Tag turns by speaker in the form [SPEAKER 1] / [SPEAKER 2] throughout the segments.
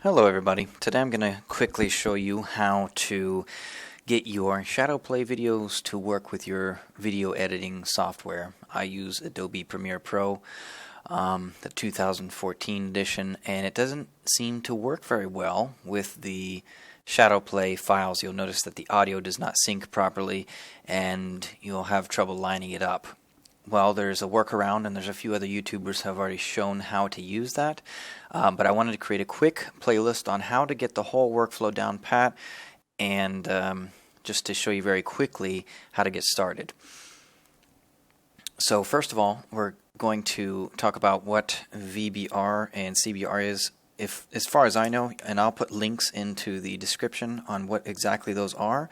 [SPEAKER 1] Hello everybody. Today I'm going to quickly show you how to get your Shadowplay videos to work with your video editing software. I use Adobe Premiere Pro, the 2014 edition, and it doesn't seem to work very well with the Shadowplay files. You'll notice that the audio does not sync properly and you'll have trouble lining it up. Well, there's a workaround, and there's a few other YouTubers have already shown how to use that. But I wanted to create a quick playlist on how to get the whole workflow down pat, and just to show you very quickly how to get started. So first of all, we're going to talk about what VBR and CBR is, as far as I know, and I'll put links into the description on what exactly those are.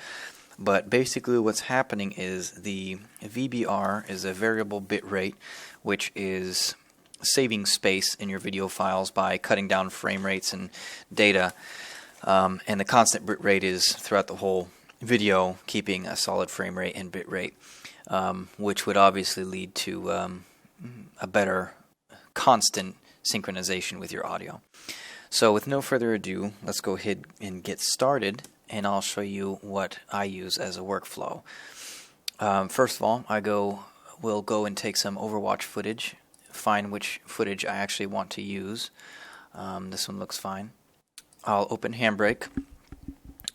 [SPEAKER 1] But basically what's happening is the VBR is a variable bit rate, which is saving space in your video files by cutting down frame rates and data. And the constant bit rate is throughout the whole video, keeping a solid frame rate and bit rate, which would obviously lead to a better constant synchronization with your audio. So with no further ado, let's go ahead and get started, and I'll show you what I use as a workflow. First of all, we'll go and take some Overwatch footage, find which footage I actually want to use. This one looks fine. I'll open Handbrake,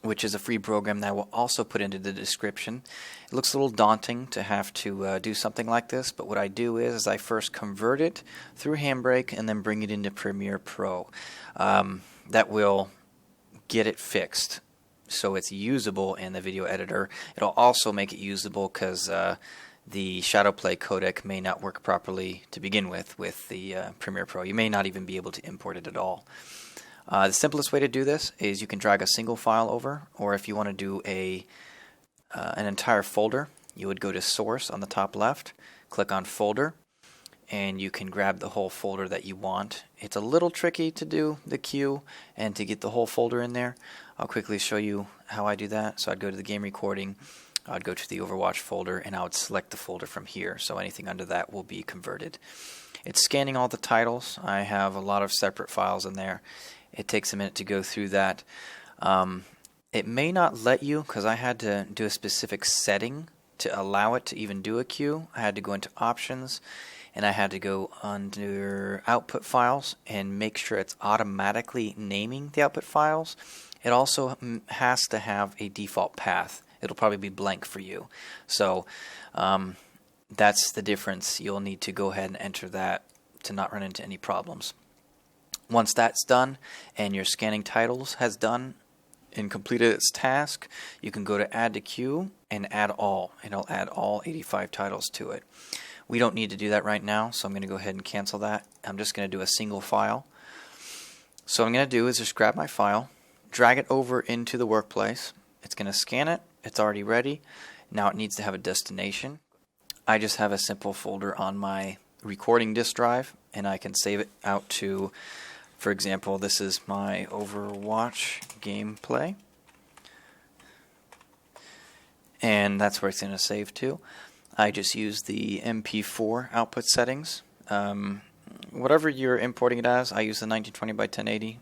[SPEAKER 1] which is a free program that I will also put into the description. It looks a little daunting to have to do something like this, but what I do is I first convert it through Handbrake and then bring it into Premiere Pro. That will get it fixed so it's usable in the video editor. It'll also make it usable because the Shadowplay codec may not work properly to begin with the Premiere Pro. You may not even be able to import it at all. The simplest way to do this is you can drag a single file over, or if you want to do an entire folder, you would go to Source on the top left, click on Folder, and you can grab the whole folder that you want. It's a little tricky to do the queue and to get the whole folder in there. I'll quickly show you how I do that. So I'd go to the game recording, I'd go to the Overwatch folder, and I would select the folder from here. So anything under that will be converted. It's scanning all the titles. I have a lot of separate files in there. It takes a minute to go through that. It may not let you, because I had to do a specific setting to allow it to even do a queue. I had to go into Options, and I had to go under Output Files and make sure it's automatically naming the output files. It also has to have a default path. It'll probably be blank for you. So that's the difference. You'll need to go ahead and enter that to not run into any problems. Once that's done and your scanning titles has done and completed its task, you can go to Add to Queue and Add All, and it'll add all 85 titles to it. We don't need to do that right now, so I'm going to go ahead and cancel that. I'm just going to do a single file. So what I'm going to do is just grab my file, drag it over into the workplace. It's going to scan it. It's already ready. Now it needs to have a destination. I just have a simple folder on my recording disk drive, and I can save it out to, for example, this is my Overwatch gameplay, and that's where it's going to save to. I just use the MP4 output settings. Whatever you're importing it as, I use the 1920 by 1080.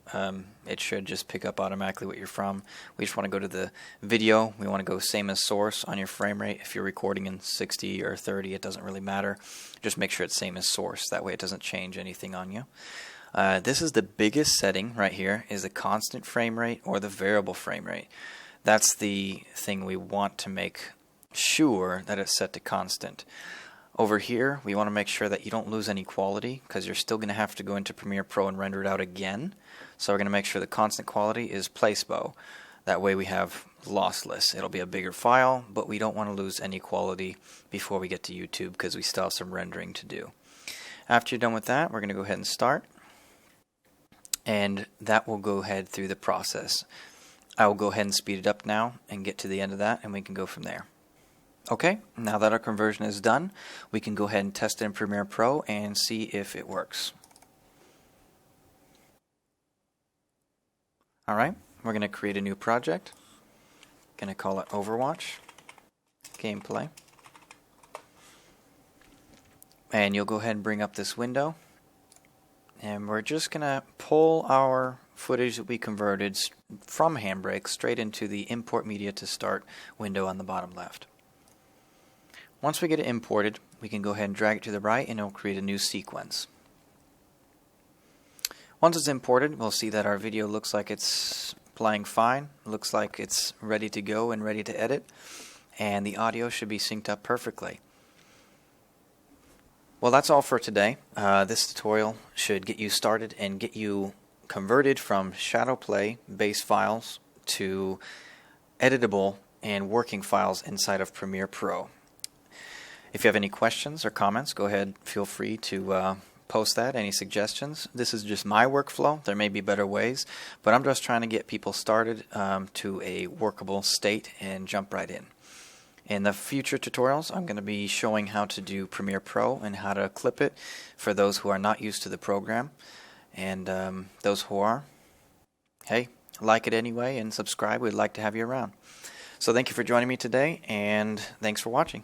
[SPEAKER 1] It should just pick up automatically what you're from. We just want to go to the video. We want to go same as source on your frame rate. If you're recording in 60 or 30, it doesn't really matter. Just make sure it's same as source. That way it doesn't change anything on you. This is the biggest setting right here, is the constant frame rate or the variable frame rate. That's the thing we want to make sure that it's set to constant. Over here, we want to make sure that you don't lose any quality, because you're still going to have to go into Premiere Pro and render it out again. So we're going to make sure the constant quality is placebo. That way we have lossless. It'll be a bigger file, but we don't want to lose any quality before we get to YouTube, because we still have some rendering to do. After you're done with that, we're going to go ahead and start, and that will go ahead through the process. I will go ahead and speed it up now and get to the end of that, and we can go from there. Okay, now that our conversion is done, we can go ahead and test it in Premiere Pro and see if it works. Alright, we're going to create a new project. Going to call it Overwatch Gameplay. And you'll go ahead and bring up this window. And we're just going to pull our footage that we converted from Handbrake straight into the Import Media to Start window on the bottom left. Once we get it imported, we can go ahead and drag it to the right and it'll create a new sequence. Once it's imported, we'll see that our video looks like it's playing fine, looks like it's ready to go and ready to edit, and the audio should be synced up perfectly. Well, that's all for today. This tutorial should get you started and get you converted from Shadowplay base files to editable and working files inside of Premiere Pro. If you have any questions or comments, go ahead, feel free to post that, any suggestions. This is just my workflow. There may be better ways, but I'm just trying to get people started to a workable state and jump right in. In the future tutorials, I'm going to be showing how to do Premiere Pro and how to clip it for those who are not used to the program. And those who are, hey, like it anyway and subscribe. We'd like to have you around. So thank you for joining me today, and thanks for watching.